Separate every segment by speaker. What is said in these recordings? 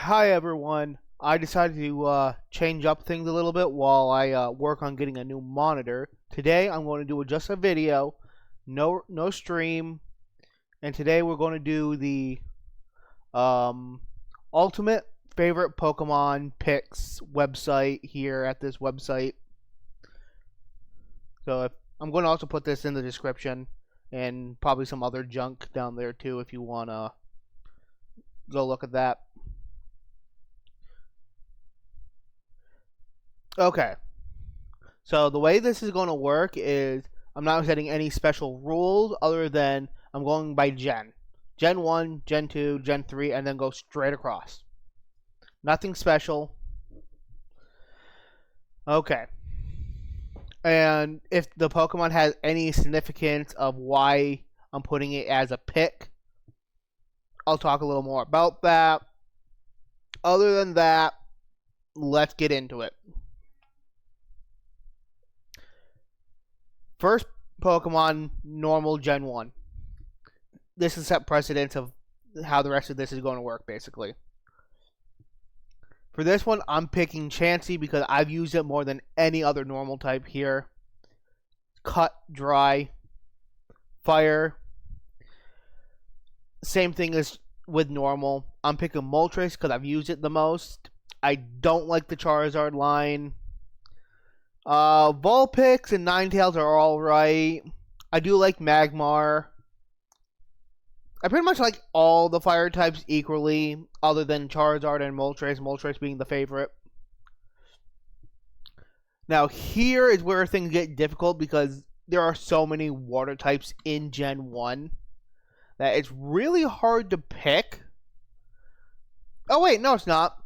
Speaker 1: Hi everyone. I decided to change up things a little bit while I work on getting a new monitor. Today I'm going to do just a video, no stream, and today we're going to do the um, ultimate favorite Pokemon picks website here at this website. I'm going to also put this in the description and probably some other junk down there too if you want to go look at that. Okay. So the way this is going to work is I'm not setting any special rules other than I'm going by Gen. Gen 1, Gen 2, Gen 3, and then go straight across. Nothing special. Okay. And if the Pokemon has any significance of why I'm putting it as a pick, I'll talk a little more about that. Other than that, let's get into it. First Pokemon, normal Gen 1. This is set precedence of how the rest of this is going to work, basically. For this one, I'm picking Chansey because I've used it more than any other normal type here. Cut, dry, fire. Same thing as with normal. I'm picking Moltres because I've used it the most. I don't like the Charizard line. Vulpix and Ninetales are alright. I do like Magmar. I pretty much like all the fire types equally, other than Charizard and Moltres, Moltres being the favorite. Now, here is where things get difficult because there are so many water types in Gen 1 that it's really hard to pick. Oh, wait, no, it's not.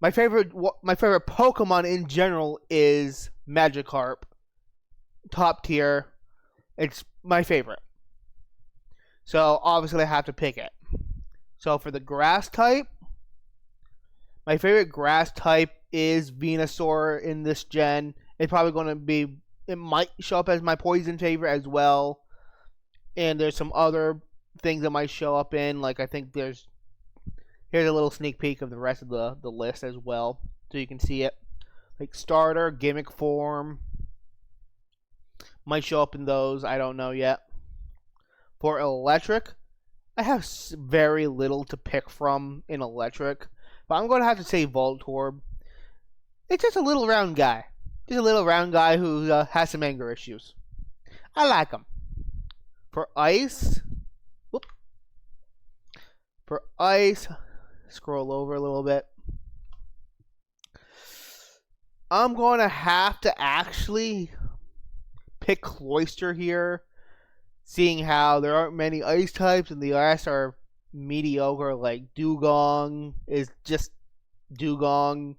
Speaker 1: My favorite Pokemon in general is Magikarp. Top tier. It's my favorite. So, obviously, I have to pick it. So, for the grass type, my favorite grass type is Venusaur in this gen. It's probably going to be, it might show up as my poison favorite as well. And there's some other things that might show up in, like I think here's a little sneak peek of the rest of the list as well. So you can see it. Like starter, gimmick form. Might show up in those, I don't know yet. For electric, I have very little to pick from in electric, but I'm going to have to say Voltorb. It's just a little round guy. Just a little round guy who has some anger issues. I like him. For ice, scroll over a little bit. I'm going to have to actually pick Cloyster here, seeing how there aren't many ice types and the rest are mediocre. Like Dugong is just Dugong.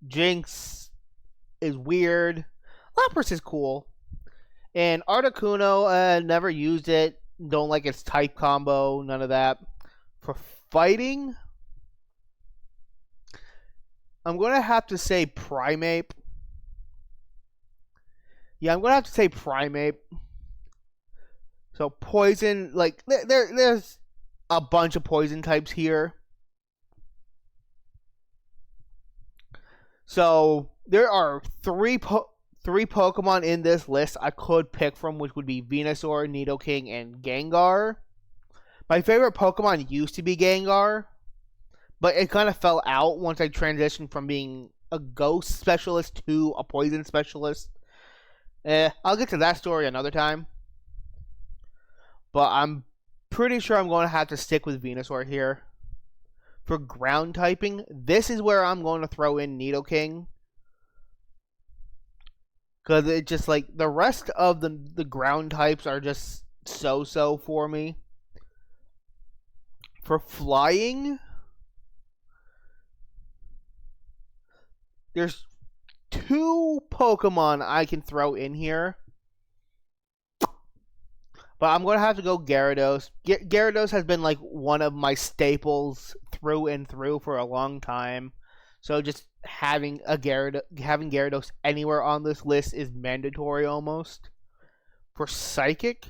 Speaker 1: Jinx is weird. Lapras is cool. And Articuno, never used it. Don't like its type combo. None of that. For fighting, I'm going to have to say Primeape. Yeah, I'm going to have to say Primeape. So poison, like there's a bunch of poison types here. So there are three Pokemon in this list I could pick from, which would be Venusaur, Nidoking, and Gengar. My favorite Pokemon used to be Gengar, but it kind of fell out once I transitioned from being a ghost specialist to a poison specialist. I'll get to that story another time. But I'm pretty sure I'm going to have to stick with Venusaur here. For ground typing, this is where I'm going to throw in Nidoking. Because it's just like the rest of the ground types are just so-so for me. For flying, there's two Pokemon I can throw in here. But I'm going to have to go Gyarados. Gyarados has been like one of my staples through and through for a long time. So just having Gyarados anywhere on this list is mandatory almost. For Psychic,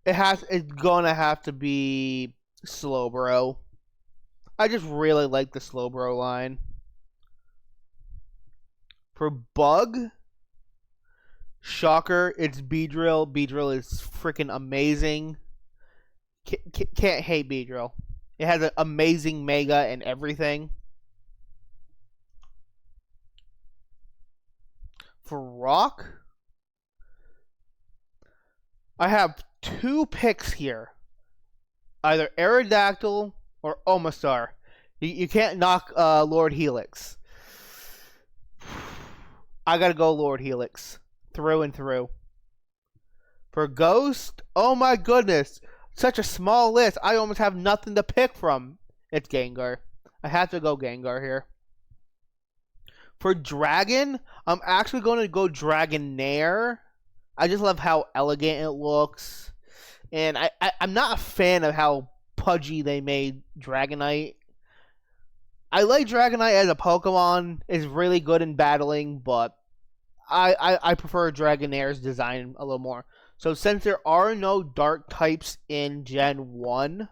Speaker 1: It's gonna have to be Slowbro. I just really like the Slowbro line. For Bug, shocker, it's Beedrill. Beedrill is freaking amazing. Can't hate Beedrill. It has an amazing Mega and everything. For Rock, I have two picks here. Either Aerodactyl or Omastar. You can't knock Lord Helix. I gotta go Lord Helix. Through and through. For Ghost, oh my goodness. Such a small list. I almost have nothing to pick from. It's Gengar. I have to go Gengar here. For Dragon, I'm actually going to go Dragonair. I just love how elegant it looks. And I'm not a fan of how pudgy they made Dragonite. I like Dragonite as a Pokemon. It's really good in battling, but I prefer Dragonair's design a little more. So since there are no dark types in Gen 1,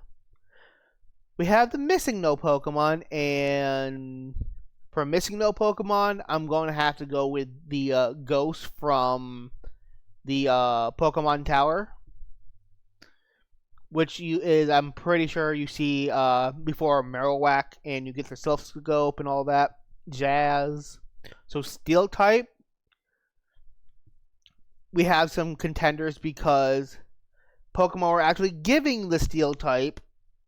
Speaker 1: we have the Missing No Pokemon, and for Missing No Pokemon, I'm going to have to go with the Ghost from the Pokemon Tower, which I'm pretty sure you see before Marowak, and you get the Silph Scope and all that jazz. So Steel type, we have some contenders because Pokemon were actually giving the Steel type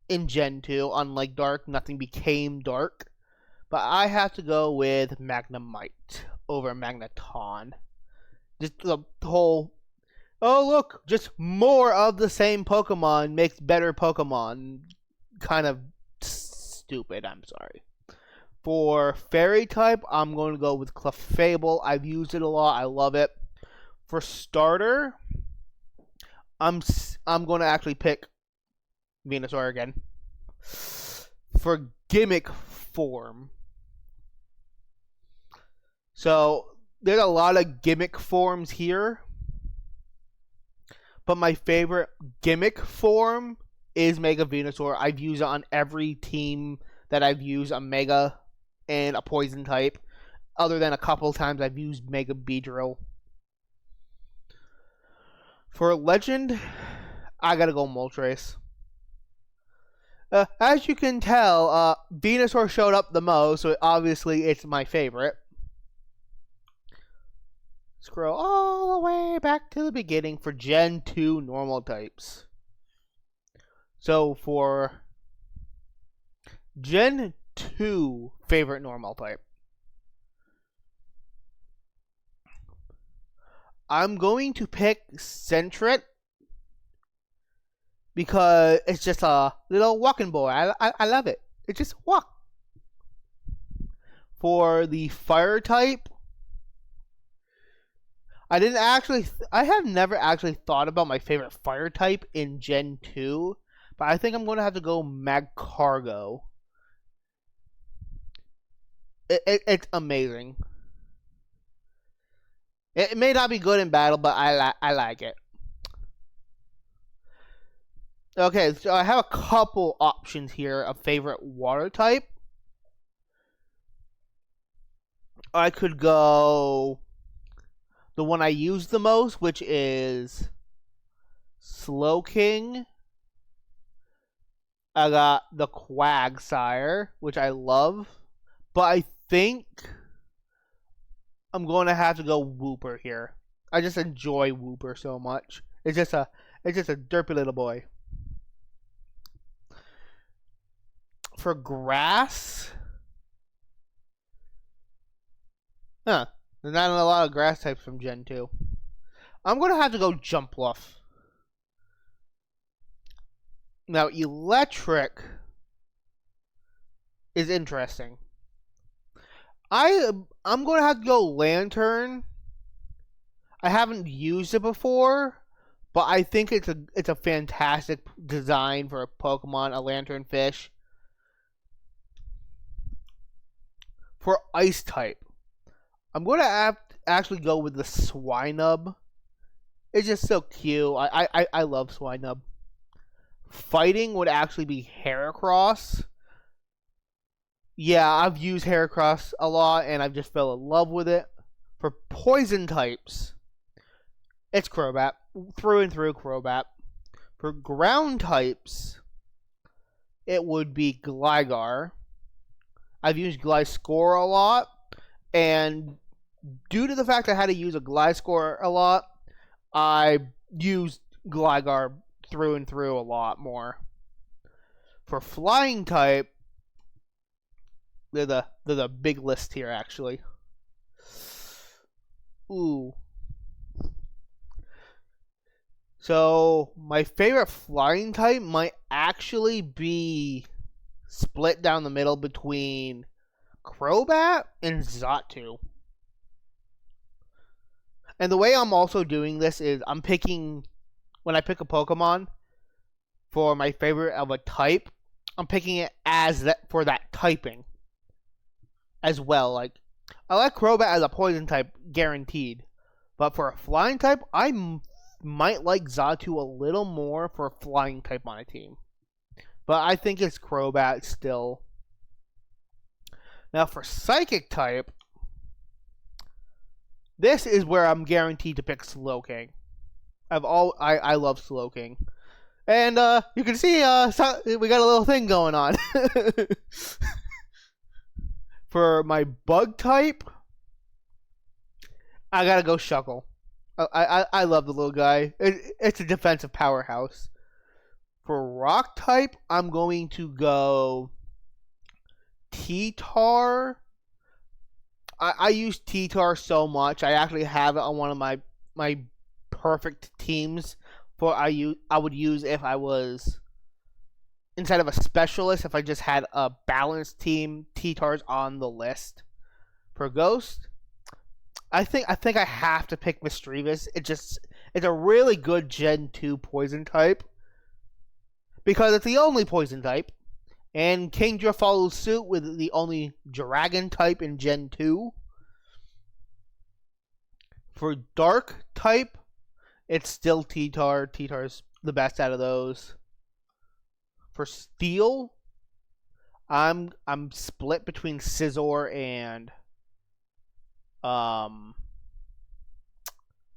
Speaker 1: in Gen 2. Unlike Dark, nothing became Dark. But I have to go with Magnemite over Magneton. Just the whole, oh look, just more of the same Pokemon makes better Pokemon. Kind of stupid, I'm sorry. For Fairy type, I'm going to go with Clefable. I've used it a lot. I love it. For starter, I'm going to actually pick Venusaur again. For gimmick form, so there's a lot of gimmick forms here, but my favorite gimmick form is Mega Venusaur. I've used it on every team that I've used a Mega and a Poison type, other than a couple times I've used Mega Beedrill. For Legend, I gotta go Moltres. As you can tell, Venusaur showed up the most, so obviously it's my favorite. Scroll all the way back to the beginning for Gen 2 normal types. So for Gen 2 favorite normal type, I'm going to pick Sentret because it's just a little walking boy. I love it. It just walk. For the fire type, I have never actually thought about my favorite fire type in Gen 2, but I think I'm going to have to go Magcargo. It's amazing. It may not be good in battle, but I like it. Okay, so I have a couple options here of favorite water type. I could go the one I use the most, which is Slowking. I got the Quagsire, which I love, but I think I'm going to have to go Wooper here. I just enjoy Wooper so much. It's just a derpy little boy. For grass, there's not a lot of grass types from Gen 2. I'm going to have to go Jumpluff. Now, electric is interesting. I'm going to have to go Lantern. I haven't used it before, but I think it's a fantastic design for a Pokemon, a Lantern Fish. For ice type, I'm going to actually go with the Swinub. It's just so cute. I love Swinub. Fighting would actually be Heracross. Yeah, I've used Heracross a lot, and I've just fell in love with it. For poison types, it's Crobat. Through and through Crobat. For ground types, it would be Gligar. I've used Gliscor a lot, and due to the fact I had to use a Gliscor a lot, I used Gligar through and through a lot more. For flying type, they're the big list here actually. Ooh. So my favorite flying type might actually be split down the middle between Crobat and Xatu. And the way I'm also doing this is I'm picking, when I pick a Pokemon for my favorite of a type, I'm picking it as that for that typing as well. Like, I like Crobat as a poison type, guaranteed. But for a flying type, I might like Xatu a little more for a flying type on a team. But I think it's Crobat still. Now for psychic type, this is where I'm guaranteed to pick Slowking. I love Slowking. And you can see we got a little thing going on. For my bug type, I gotta go Shuckle. I love the little guy. It's a defensive powerhouse. For rock type, I'm going to go T-Tar. I use T-Tar so much. I actually have it on one of my perfect teams for I would use if I was, instead of a specialist, if I just had a balanced team. T-Tar's on the list. For Ghost, I think I have to pick Misdreavus. It's a really good Gen 2 poison type because it's the only poison type. And Kingdra follows suit with the only dragon type in Gen 2. For dark type, it's still T-Tar. T-Tar's the best out of those. For steel, I'm split between Scizor and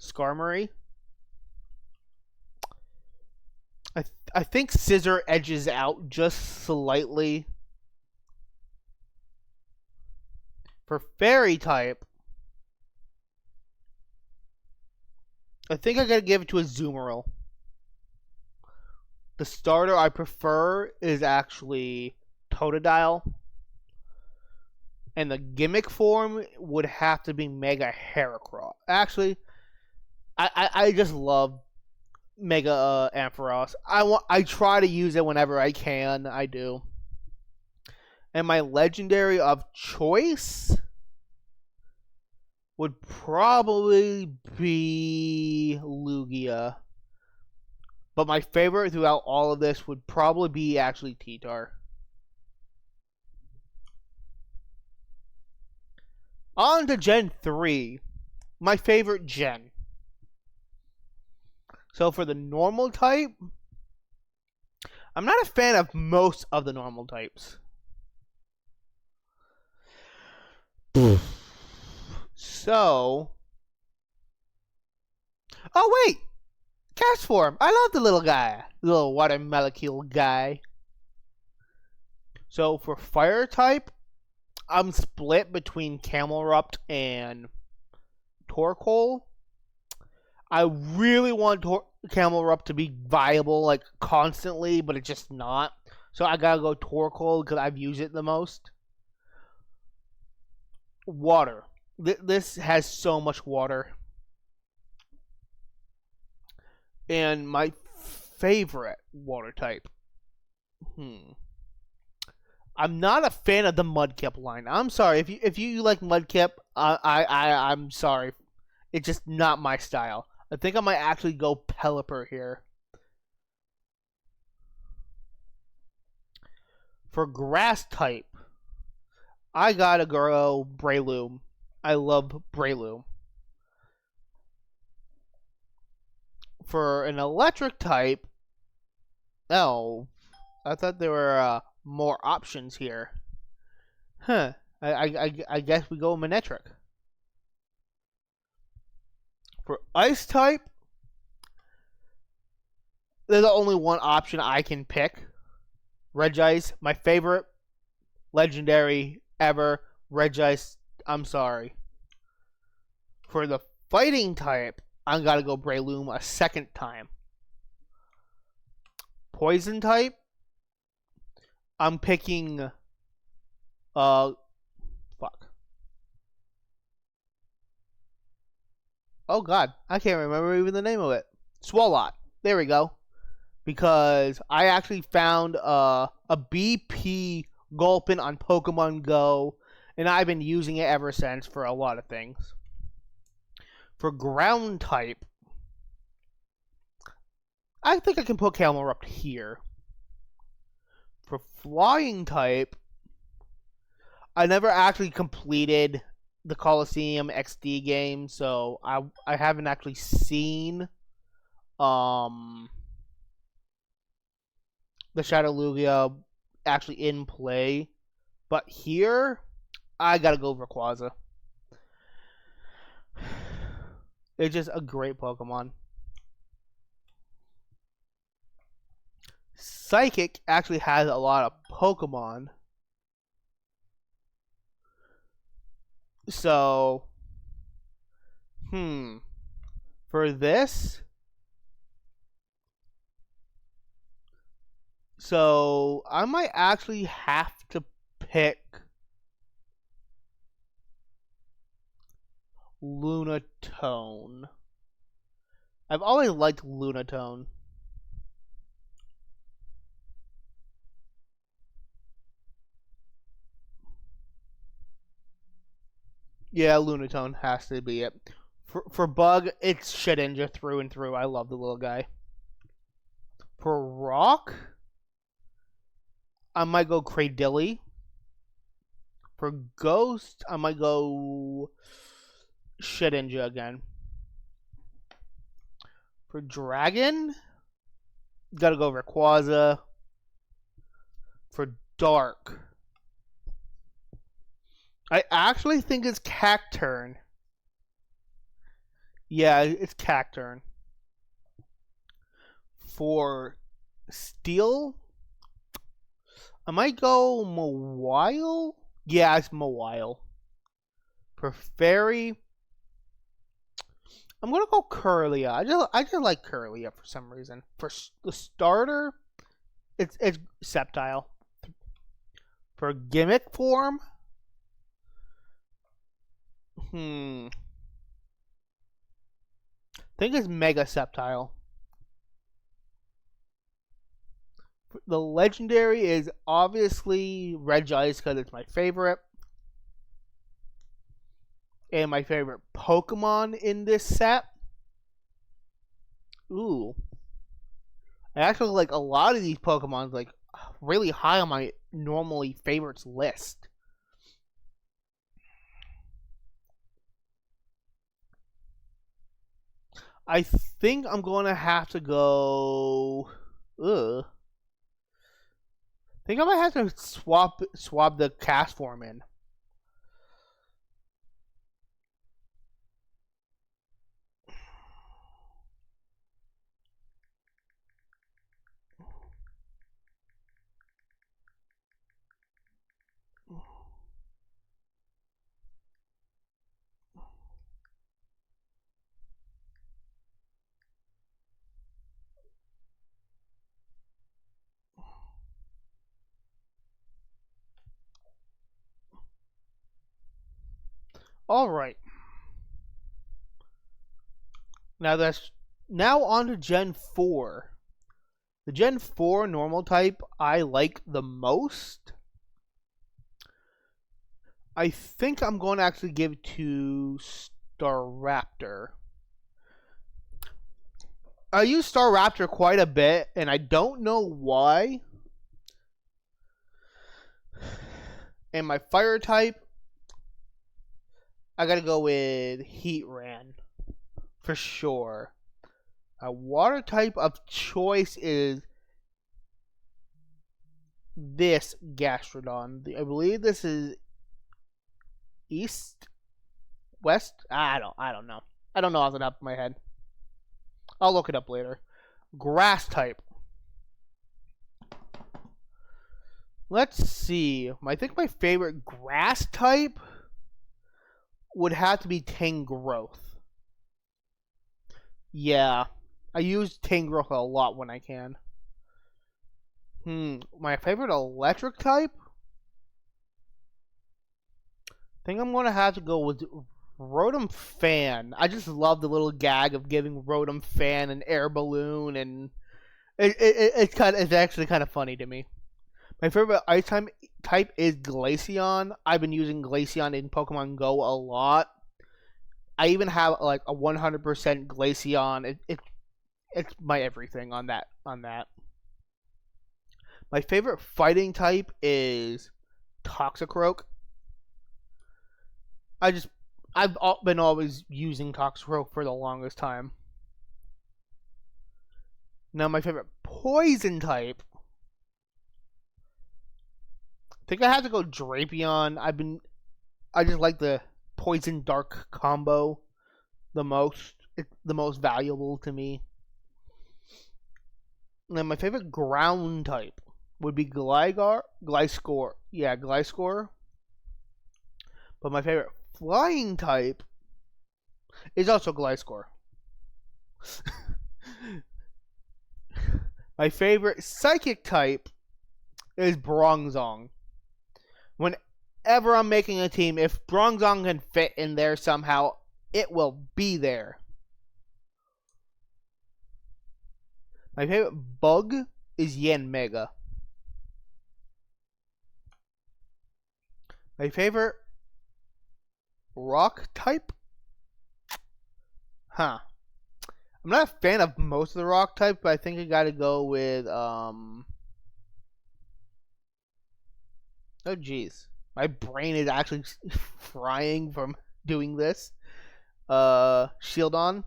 Speaker 1: Skarmory. I think Scizor edges out just slightly. For fairy type, I think I gotta give it to a Azumarill. The starter I prefer is actually Totodile. And the gimmick form would have to be Mega Heracross. Actually, I just love Mega Ampharos. I try to use it whenever I can. I do. And my legendary of choice would probably be Lugia. But my favorite throughout all of this would probably be actually T-Tar. On to Gen 3. My favorite gen. So for the normal type, I'm not a fan of most of the normal types. So, oh wait, Castform. I love the little guy, little water molecule guy. So for fire type, I'm split between Camelrupt and Torkoal. I really want Camelrupt to be viable, like, constantly, but it's just not. So I gotta go Torkoal because I've used it the most. Water. This has so much water. And my favorite water type. I'm not a fan of the Mudkip line. I'm sorry if you like Mudkip. I'm sorry. It's just not my style. I think I might actually go Pelipper here. For grass type, I gotta go Breloom. I love Breloom. For an electric type, oh, I thought there were more options here. Huh. I guess we go Manectric. For ice type, there's only one option I can pick. Regice, my favorite legendary ever. Regice, I'm sorry. For the fighting type, I'm gotta go Breloom a second time. Poison type, I'm picking fuck. Oh god, I can't remember even the name of it. Swalot. There we go. Because I actually found a BP Gulpin on Pokemon Go, and I've been using it ever since for a lot of things. For ground type, I think I can put Camerupt here. For flying type, I never actually completed the Coliseum XD game, so I haven't actually seen the Shadow Lugia actually in play. But here, I gotta go Rayquaza. It's just a great Pokemon. Psychic actually has a lot of Pokemon. So, for this, so I might actually have to pick Lunatone. I've always liked Lunatone. Yeah, Lunatone has to be it. For Bug, it's Shedinja through and through. I love the little guy. For Rock, I might go Cradilly. For Ghost, I might go Shedinja again. For Dragon, gotta go Rayquaza. For Dark, I actually think it's Cacturne. Yeah, it's Cacturne. For Steel, I might go Mawile. Yeah, it's Mawile. For Fairy, I'm gonna go Kirlia. I just like Kirlia for some reason. For the starter, it's Sceptile. For gimmick form, I think it's Mega Sceptile. The legendary is obviously Regice because it's my favorite. And my favorite Pokemon in this set. Ooh. I actually like a lot of these Pokemon, like really high on my normally favorites list. I think I'm going to have to go. I think I might have to swap the cast form in. All right. Now on to Gen 4. The Gen 4 normal type I like the most. I think I'm going to actually give it to Staraptor. I use Staraptor quite a bit, and I don't know why. And my fire type, I gotta go with Heatran. For sure. My water type of choice is this Gastrodon. I believe this is East, West. I don't know. I don't know off the top of my head. I'll look it up later. Grass type. Let's see. I think my favorite grass type would have to be Tangrowth. Yeah, I use Tangrowth a lot when I can. My favorite electric type? I think I'm gonna have to go with Rotom Fan. I just love the little gag of giving Rotom Fan an air balloon, and it's actually kind of funny to me. My favorite ice type is Glaceon. I've been using Glaceon in Pokemon Go a lot. I even have like a 100% Glaceon. It's my everything on that. My favorite fighting type is Toxicroak. I've been always using Toxicroak for the longest time. Now my favorite poison type, I think I have to go Drapion. I just like the poison dark combo the most. It's the most valuable to me. And then my favorite ground type would be Gliscor. Yeah, Gliscor. But my favorite flying type is also Gliscor. My favorite psychic type is Bronzong. Whenever I'm making a team, if Bronzong can fit in there somehow, it will be there. My favorite bug is Yanmega. My favorite rock type? I'm not a fan of most of the rock types, but I think I gotta go with, oh jeez. My brain is actually frying from doing this. Shieldon.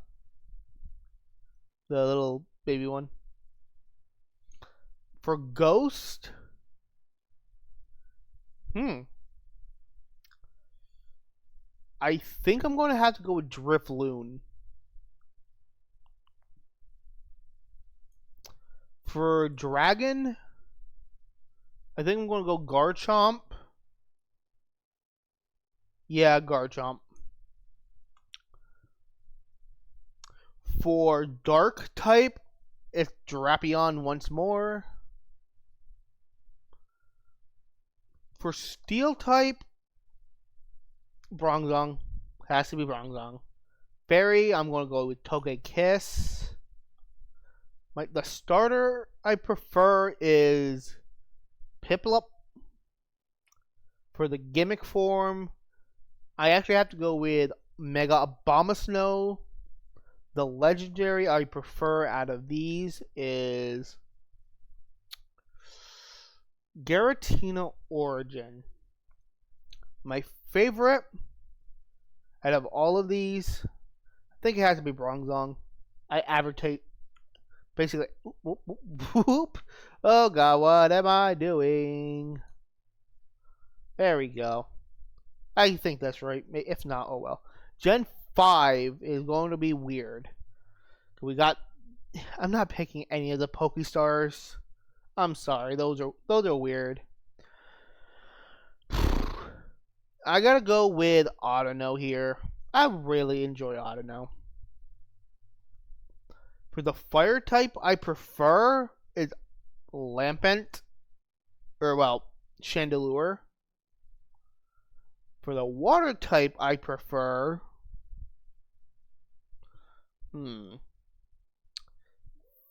Speaker 1: The little baby one. For Ghost? I think I'm going to have to go with Drifloon. For Dragon, I think I'm going to go Garchomp. Yeah, Garchomp. For Dark type, it's Drapion once more. For Steel type, Bronzong. Has to be Bronzong. Fairy, I'm going to go with Togekiss. The starter I prefer is Piplup. For the gimmick form, I actually have to go with Mega Abomasnow. The legendary I prefer out of these is Giratina Origin. My favorite out of all of these, I think it has to be Bronzong. I advocate basically. Whoop, whoop, whoop. Oh god, what am I doing? There we go. I think that's right. If not, oh well. Gen 5 is going to be weird. I'm not picking any of the Pokestars. I'm sorry, those are weird. I gotta go with Autono here. I really enjoy Autono. For the fire type I prefer is Lampent. Or well, Chandelure. For the water type I prefer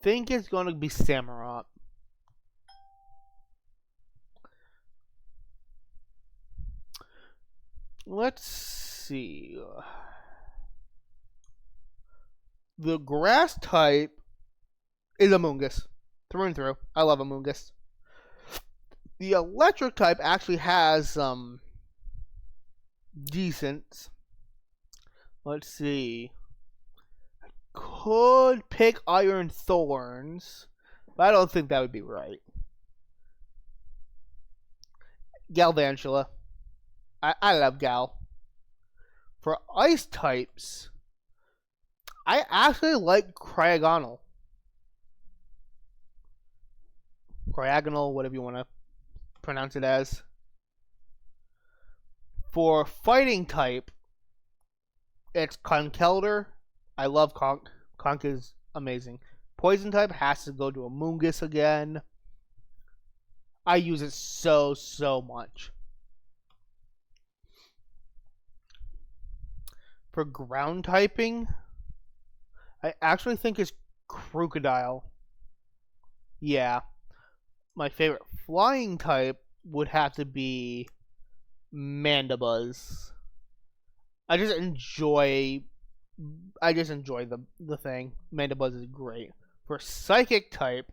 Speaker 1: think it's going to be Samurott. Let's see. The grass type is Amoonguss. Through and through. I love Amoonguss. The electric type actually has some decent. Let's see. I could pick Iron Thorns, but I don't think that would be right. Galvantula. I love Gal. For ice types, I actually like Cryogonal. Cryogonal, whatever you want to pronounce it as. For fighting type, it's Conkeldurr. I love Conk. Conk is amazing. Poison type has to go to Amoonguss again. I use it so much. For ground typing, I actually think it's Krookodile. Yeah. My favorite flying type would have to be Mandibuzz. I just enjoy the thing. Mandibuzz is great. For psychic type,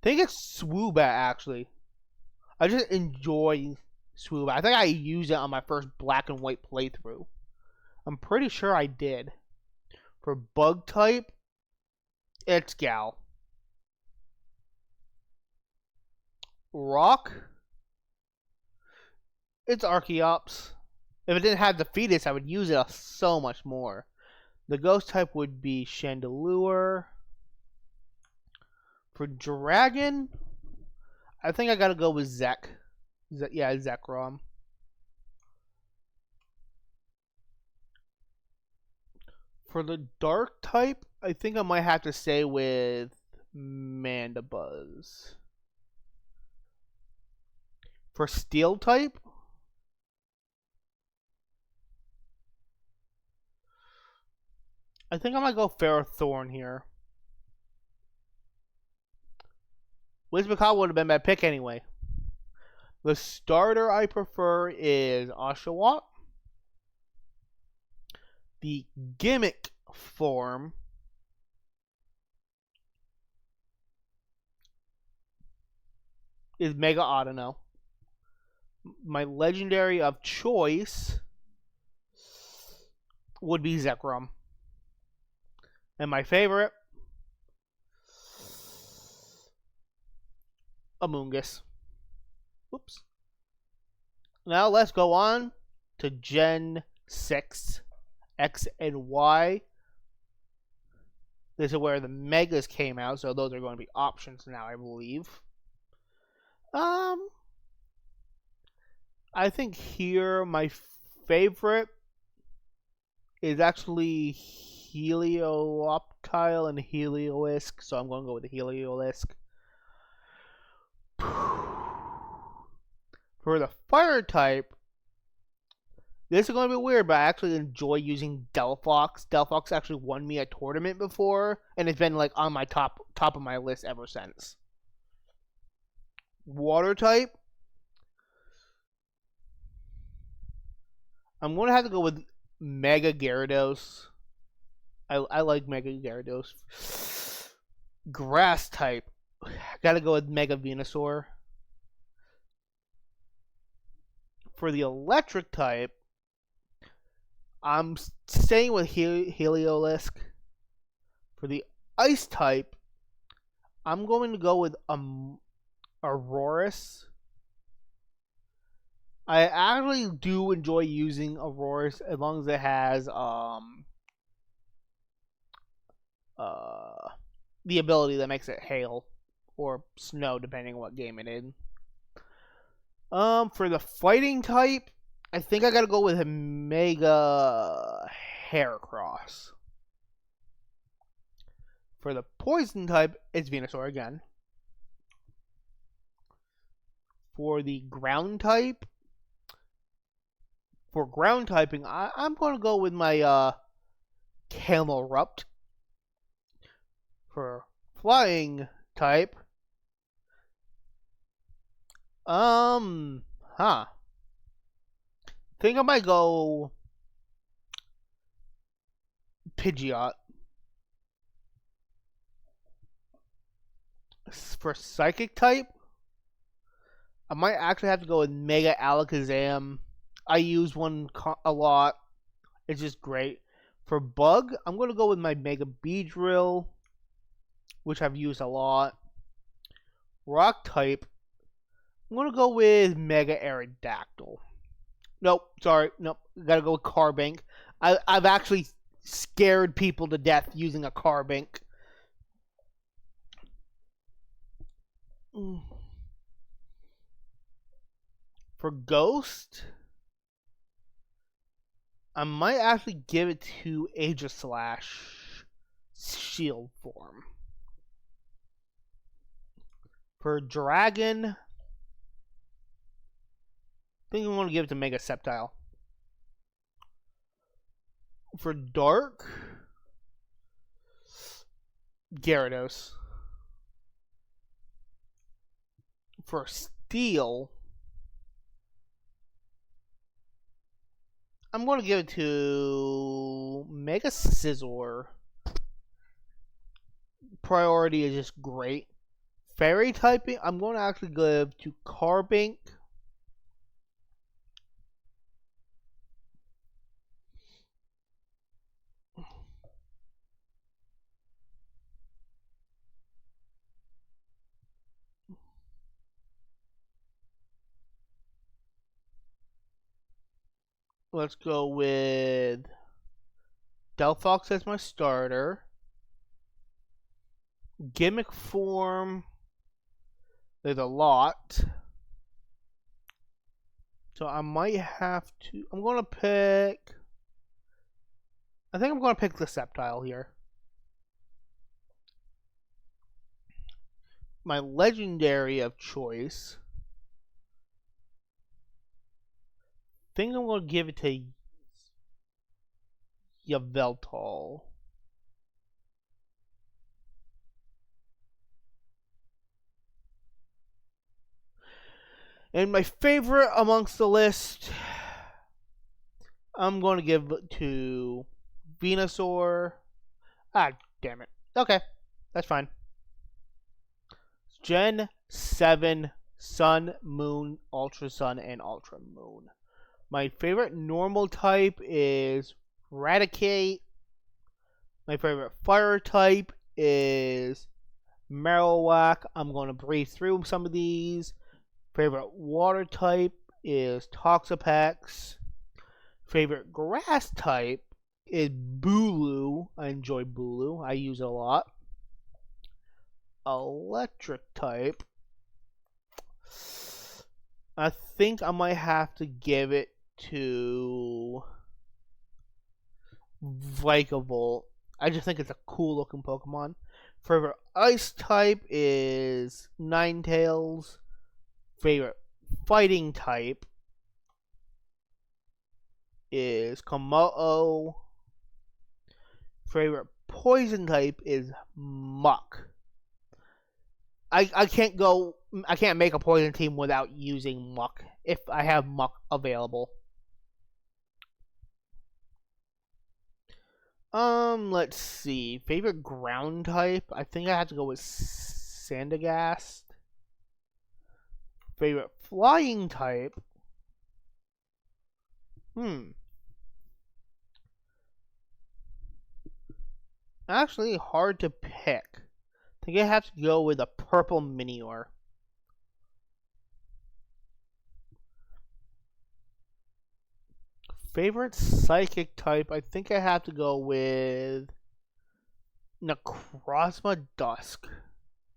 Speaker 1: I think it's Swoobat actually. I just enjoy Swoobat. I think I used it on my first black and white playthrough. I'm pretty sure I did. For bug type, it's Gal. Rock, it's Archeops. If it didn't have the fetus, I would use it so much more. The ghost type would be Chandelure. For dragon, I think I gotta go with Zek. Yeah, Zekrom. For the dark type, I think I might have to stay with Mandibuzz. For steel type, I think I might go Ferrothorn here. Whimsicott would have been my pick anyway. The starter I prefer is Oshawott. The gimmick form is Mega Audino. My legendary of choice would be Zekrom. And my favorite, Amoonguss. Whoops. Now let's go on to Gen 6 X and Y. This is where the Megas came out, so those are going to be options now, I believe. I think here my favorite is actually Helioptile and Heliolisk, so I'm going to go with the Heliolisk. For the fire type, this is going to be weird, but I actually enjoy using Delphox. Delphox actually won me a tournament before, and it's been like on my top of my list ever since. Water type, I'm going to have to go with Mega Gyarados. I like Mega Gyarados. Grass type, gotta go with Mega Venusaur. For the electric type, I'm staying with Heliolisk. For the ice type, I'm going to go with Aurorus. I actually do enjoy using Aurorus as long as it has the ability that makes it hail or snow, depending on what game it is. For the fighting type, I think I gotta go with a Mega Heracross. For the poison type, it's Venusaur again. For the ground type, for ground typing, I'm gonna go with my Camelrupt. For flying type, think I might go Pidgeot. For psychic type, I might actually have to go with Mega Alakazam. I use one a lot. It's just great. For bug, I'm going to go with my Mega Beedrill, which I've used a lot. Rock type, I'm going to go with Mega Aerodactyl. Nope, sorry. Nope, gotta go with Carbink. I've actually scared people to death using a Carbink. For Ghost, I might actually give it to Aegislash Shield form. For Dragon, I think I'm going to give it to Mega Sceptile. For Dark, Gyarados. For Steel, I'm going to give it to Mega Scizor. Priority is just great. Fairy typing, I'm going to actually give to Carbink. Let's go with Delphox as my starter. Gimmick form, there's a lot. So I might have to, I'm going to pick, I think I'm going to pick the Sceptile here. My legendary of choice, I think I'm going to give it to Yveltal. And my favorite amongst the list, I'm going to give it to Venusaur. Ah, damn it. Okay, that's fine. Gen 7 Sun, Moon, Ultra Sun, and Ultra Moon. My favorite normal type is Raticate. My favorite fire type is Marowak. I'm going to breeze through some of these. Favorite water type is Toxapex. Favorite grass type is Bulu. I enjoy Bulu. I use it a lot. Electric type, I think I might have to give it to Vikavolt. I just think it's a cool looking Pokemon. Favorite ice type is Ninetales. Favorite fighting type is Komodo. Favorite poison type is Muck. I can't make a poison team without using Muck if I have Muck available. Let's see. Favorite ground type? I think I have to go with Sandagast. Favorite flying type? Actually, hard to pick. I think I have to go with a purple Minior. Favorite psychic type? I think I have to go with Necrozma Dusk.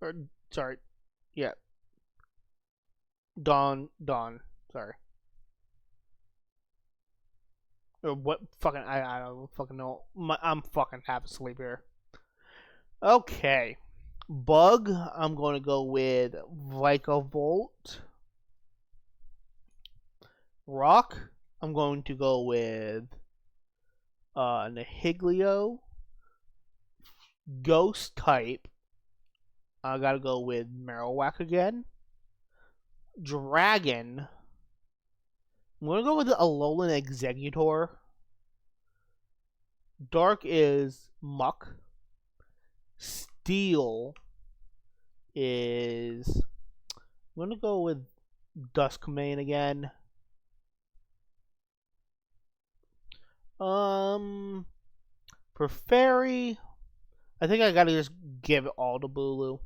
Speaker 1: Or, sorry. Yeah. Dawn. Sorry. Or what fucking, I don't fucking know. I'm fucking half asleep here. Okay. Bug, I'm going to go with Vikavolt. Rock, I'm going to go with Nihilego. Ghost type, I gotta go with Marowak again. Dragon, I'm gonna go with Alolan Exeggutor. Dark is Muck. Steel is, I'm gonna go with Duskmane again. For Fairy, I think I gotta just give it all to Bulu.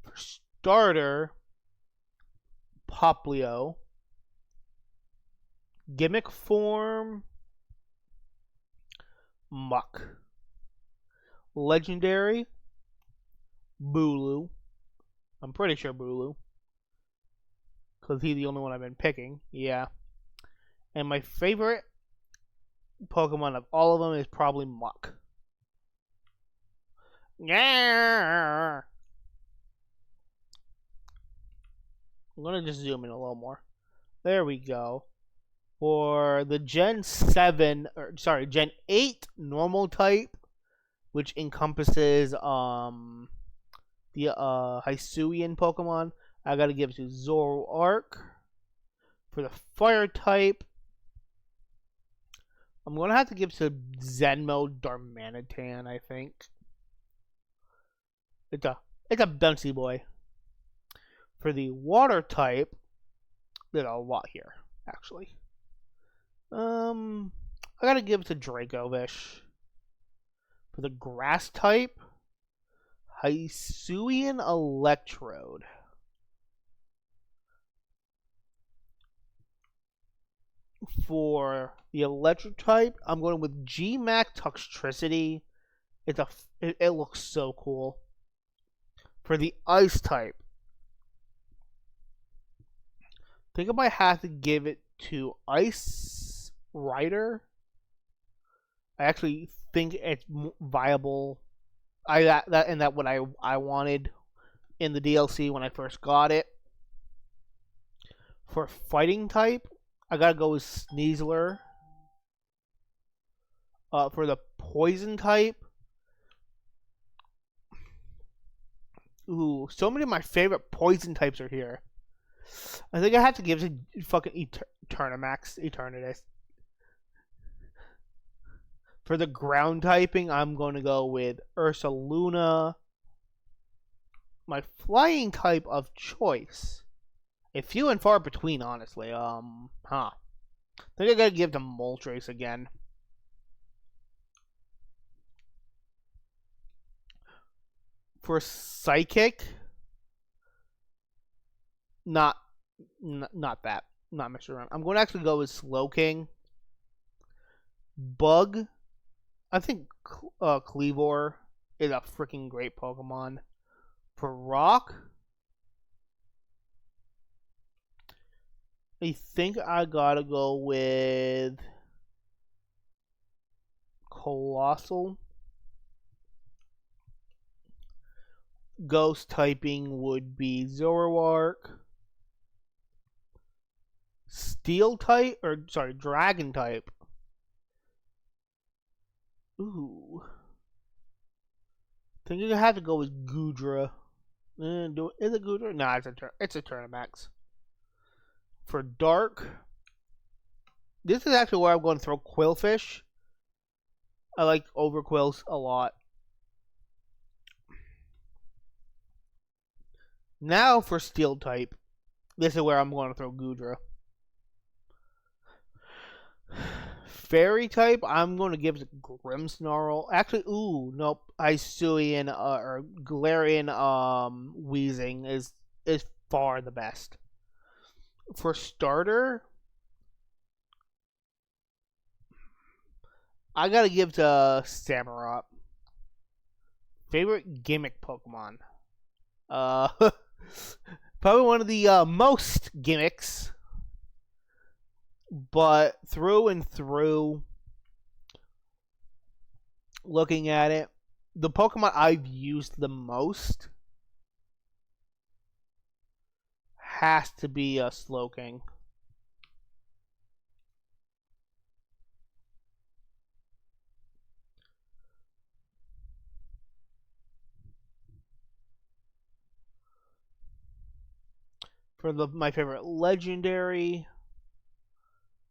Speaker 1: For starter, Poplio. Gimmick form, Muck. Legendary, Bulu. I'm pretty sure Bulu. Because he's the only one I've been picking. Yeah. And my favorite Pokemon of all of them is probably Muck. Yeah. I'm gonna just zoom in a little more. There we go. For the Gen 7, or sorry, Gen 8 normal type, which encompasses the Hisuian Pokemon, I gotta give it to Zoroark. For the fire type, I'm gonna have to give it to Zenmo Darmanitan, I think. It's a bouncy boy. For the water type, there's a lot here, actually. I gotta give it to Dracovish. For the grass type, Hisuian Electrode. For the electric type, I'm going with Gmax Toxtricity. It looks so cool. For the ice type, I think I might have to give it to Ice Rider. I actually think it's viable. That what I wanted in the DLC when I first got it. For fighting type, I gotta go with Sneasler. For the poison type, ooh, so many of my favorite poison types are here. I think I have to give it to fucking Eternatus. For the ground typing, I'm going to go with Ursaluna. My flying type of choice, a few and far between, honestly. I think I gotta give to Moltres again. For Psychic, not that. Not messing around. I'm going to actually go with Slowking. Bug, I think Kleavor is a freaking great Pokemon. For Rock, I think I gotta go with Colossal. Ghost typing would be Zoroark. Steel type, or sorry, Dragon type. Ooh. I think you have to go with Goodra. Is it Goodra? Nah, it's a Turnamax. For Dark, this is actually where I'm going to throw Quillfish. I like Overquills a lot. Now for Steel type, this is where I'm going to throw Goodra. Fairy type, I'm going to give it to Grimmsnarl. Actually, ooh, nope. Hisuian or Galarian Weezing is far the best. For starter, I gotta give to Samurott. Favorite gimmick Pokemon? Probably one of the most gimmicks. But through and through, looking at it, the Pokemon I've used the most has to be a Slowking. For my favorite legendary,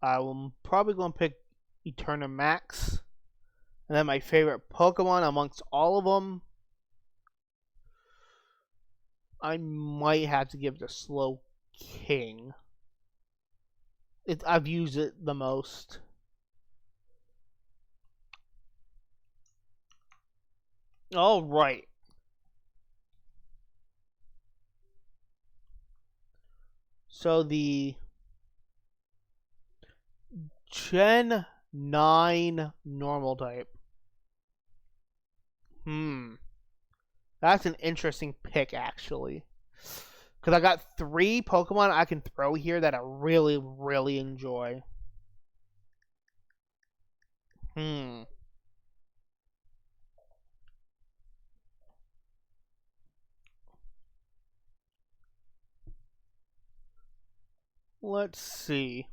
Speaker 1: I'm probably going to pick Eternamax. And then my favorite Pokemon amongst all of them, I might have to give it to Slowking. I've used it the most. All right. So the Gen 9 normal type. That's an interesting pick, actually. Because I got 3 Pokemon I can throw here that I really, really enjoy. Let's see.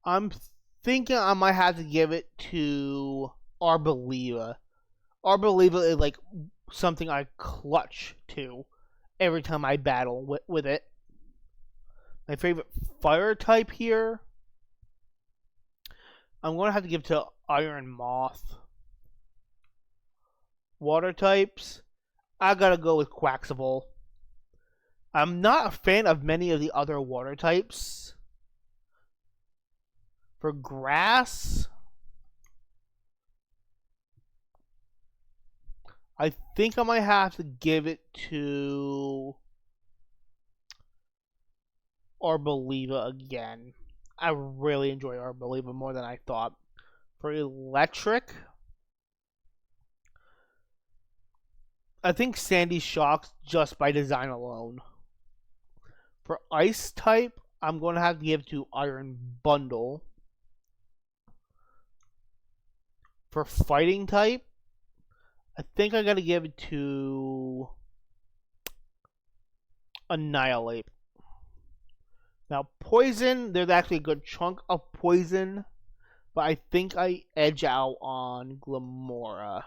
Speaker 1: I'm thinking I might have to give it to Arboliva. Arboliva is like something I clutch to every time I battle with it. My favorite fire type here, I'm going to have to give to Iron Moth. Water types, I gotta go with Quaxable. I'm not a fan of many of the other water types. For grass, I think I might have to give it to Arboliva again. I really enjoy Arboliva more than I thought. For electric, I think Sandy shocks just by design alone. For ice type, I'm going to have to give it to Iron Bundle. For fighting type, I think I gotta give it to Annihilate. Now, poison, there's actually a good chunk of poison, but I think I edge out on Glimmora.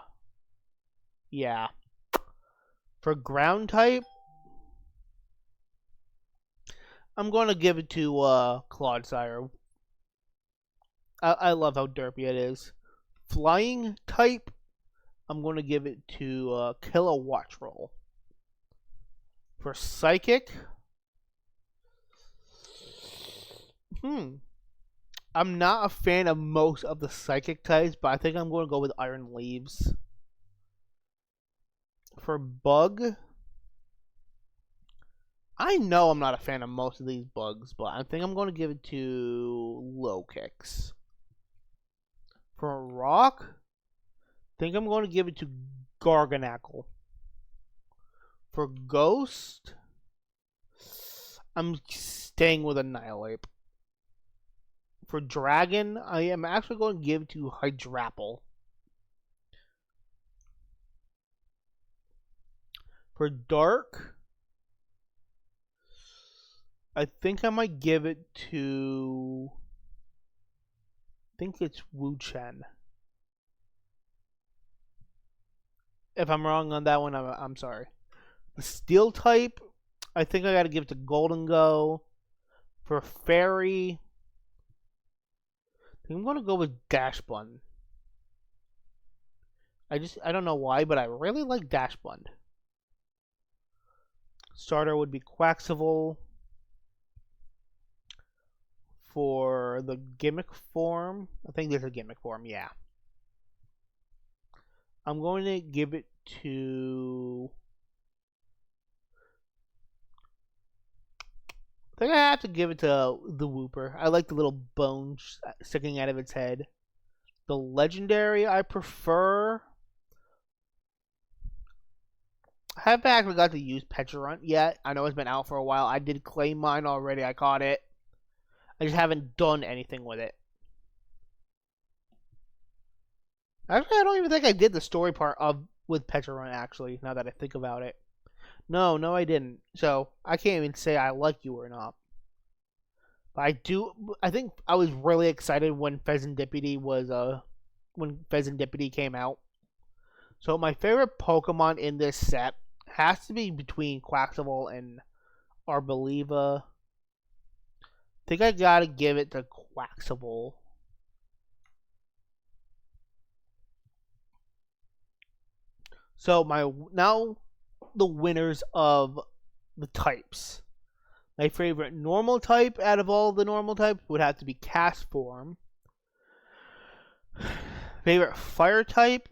Speaker 1: Yeah. For ground type, I'm going to give it to Clodsire. I love how derpy it is. Flying type, I'm going to give it to Kilowattrel. For psychic, I'm not a fan of most of the psychic types, but I think I'm going to go with Iron Leaves. For bug, I know I'm not a fan of most of these bugs, but I think I'm going to give it to Low Kicks. For rock, I think I'm going to give it to Garganackle. For ghost, I'm staying with Annihilate. For dragon, I am actually going to give it to Hydrapple. For dark, I think I might give it to, I think it's Wu Chen. If I'm wrong on that one, I'm sorry. The steel type, I think I gotta give it to Gholdengo. For fairy, I think I'm gonna go with Dachsbund. I don't know why, but I really like Dachsbund. Starter would be Quaxoval. For the gimmick form, I think there's a gimmick form, yeah. I'm going to give it to, I think I have to give it to the Wooper. I like the little bones sticking out of its head. The legendary I prefer. I haven't actually got to use Pecharunt yet. I know it's been out for a while. I did claim mine already. I caught it. I just haven't done anything with it. Actually, I don't even think I did the story part of with Pecharunt, actually, now that I think about it. No, I didn't. So, I can't even say I like you or not. But I think I was really excited when Pheasantipede came out. So, my favorite Pokemon in this set has to be between Quaxoval and Arboliva. I think I gotta give it to Quaxoval. So now the winners of the types. My favorite normal type out of all the normal types would have to be Castform. Favorite fire type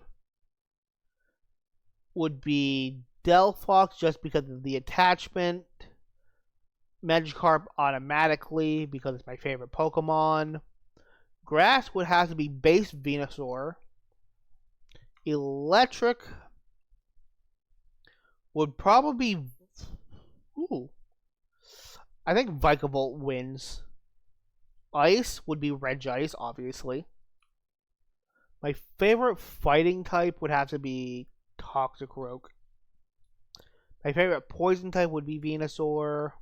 Speaker 1: would be Delphox, just because of the attachment. Magikarp automatically, because it's my favorite Pokemon. Grass would have to be base Venusaur. Electric would probably be... Ooh. I think Vikavolt wins. Ice would be Regice, obviously. My favorite fighting type would have to be Toxicroak. My favorite poison type would be Venusaur.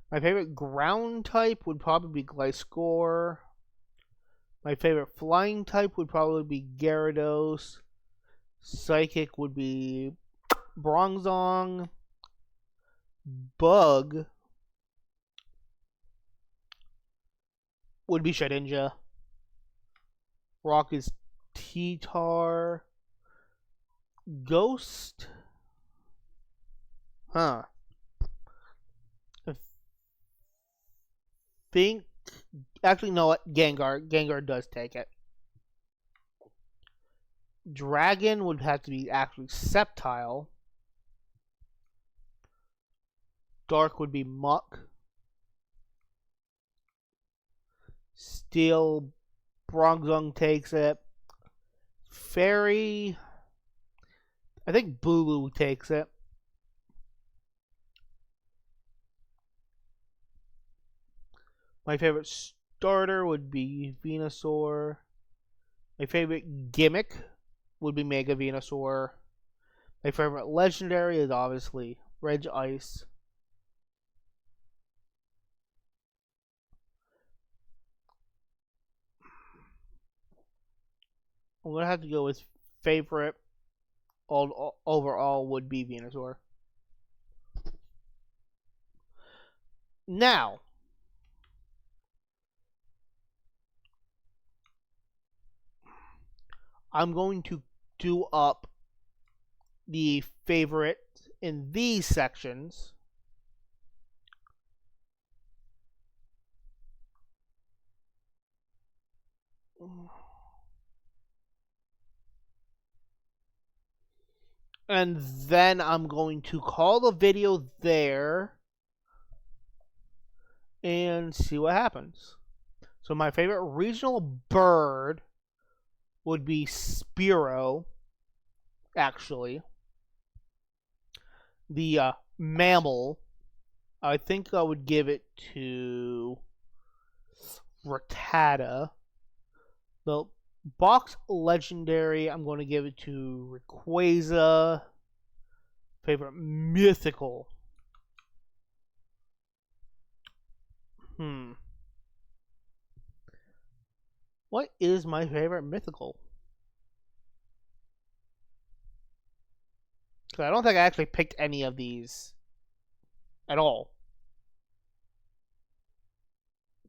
Speaker 1: My favorite ground type would probably be Gliscor. My favorite flying type would probably be Gyarados. Psychic would be Bronzong. Bug would be Shedinja. Rock is T-Tar. Ghost? Huh. I think... Actually, no, what? Gengar. Gengar does take it. Dragon would have to be actually Sceptile. Dark would be Muck. Steel, Bronzong takes it. Fairy, I think Bulu takes it. My favorite starter would be Venusaur. My favorite gimmick would be Mega Venusaur. My favorite legendary is obviously Regice. I'm going to have to go with favorite overall would be Venusaur. Now, I'm going to do up the favorite in these sections. And then I'm going to call the video there and see what happens. So my favorite regional bird would be Spearow, actually. The mammal, I think I would give it to Rattata. The box legendary, I'm going to give it to Rayquaza. Favorite mythical. What is my favorite mythical? Because I don't think I actually picked any of these at all.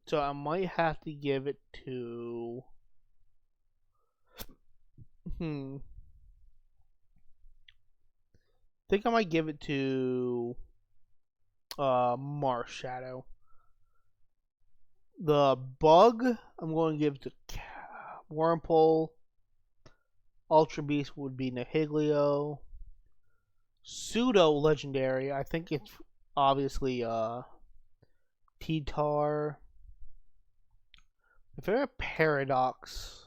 Speaker 1: So I might have to give it to... I think I might give it to Marshadow. The bug, I'm going to give it to Wurmple. Ultra Beast would be Nihilego. Pseudo legendary, I think it's obviously T-Tar. My favorite Paradox.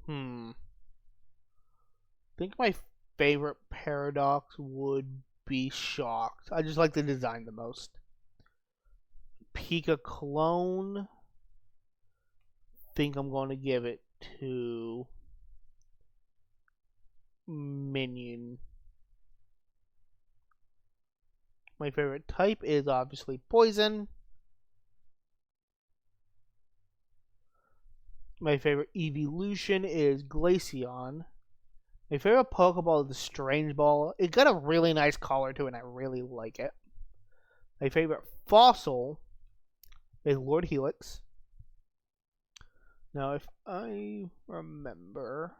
Speaker 1: I think my favorite Paradox would be Shocked. I just like the design the most. Pika Clone. Think I'm going to give it to Minion. My favorite type is obviously Poison. My favorite evolution is Glaceon. My favorite Pokeball is the Strange Ball. It got a really nice color to it, and I really like it. My favorite fossil is Lord Helix. Now, if I remember,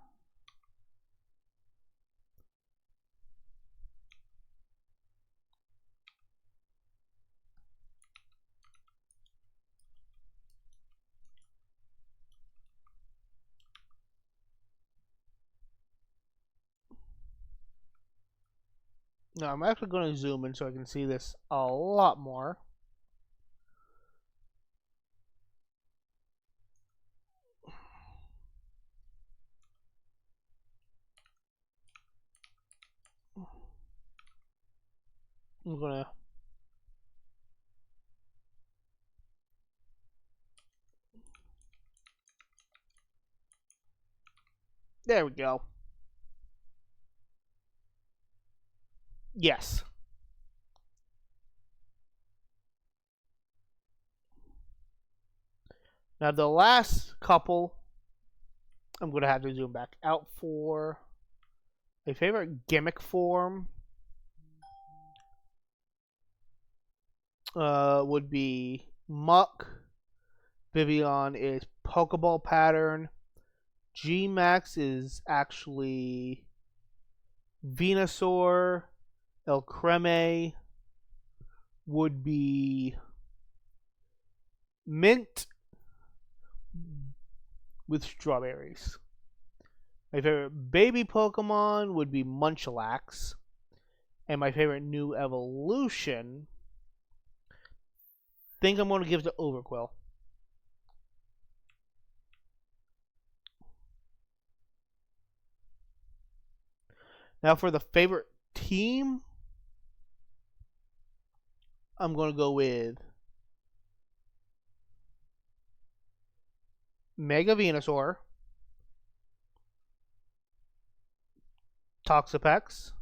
Speaker 1: Now I'm actually going to zoom in so I can see this a lot more. I'm gonna there we go. Yes. Now the last couple, I'm gonna have to zoom back out for my favorite gimmick form. Would be Muck. Vivian is Pokeball pattern. G-Max is actually Venusaur. El Creme would be mint with strawberries. My favorite baby Pokemon would be Munchlax. And my favorite new evolution, think I'm going to give it to Overqwil. Now for the favorite team, I'm going to go with Mega Venusaur, Toxapex,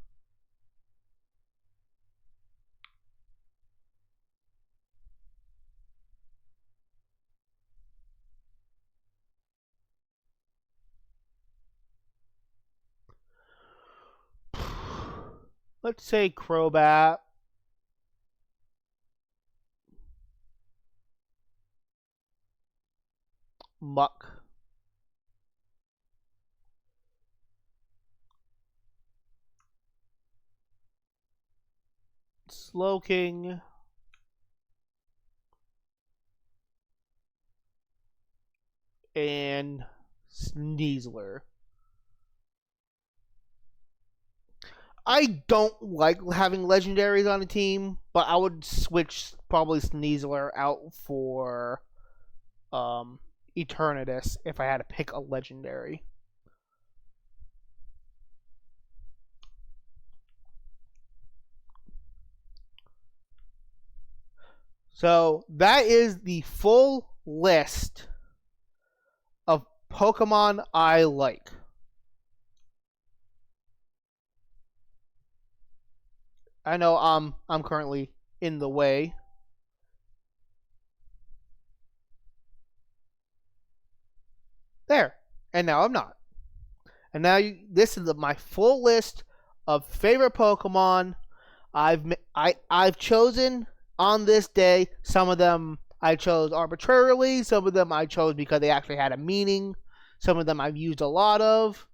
Speaker 1: let's say Crobat, Muck, Slowking, and Sneasler. I don't like having legendaries on a team, but I would switch probably Sneasler out for Eternatus if I had to pick a legendary. So that is the full list of Pokemon I like. I know I'm currently in the way. There. And now I'm not. And now this is my full list of favorite Pokemon. I've chosen on this day. Some of them I chose arbitrarily. Some of them I chose because they actually had a meaning. Some of them I've used a lot of.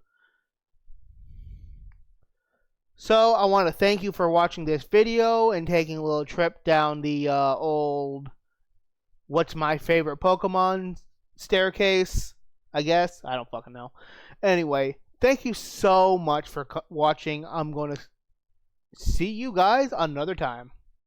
Speaker 1: So I want to thank you for watching this video and taking a little trip down the old what's my favorite Pokemon staircase, I guess. I don't fucking know. Anyway, thank you so much for watching. I'm going to see you guys another time.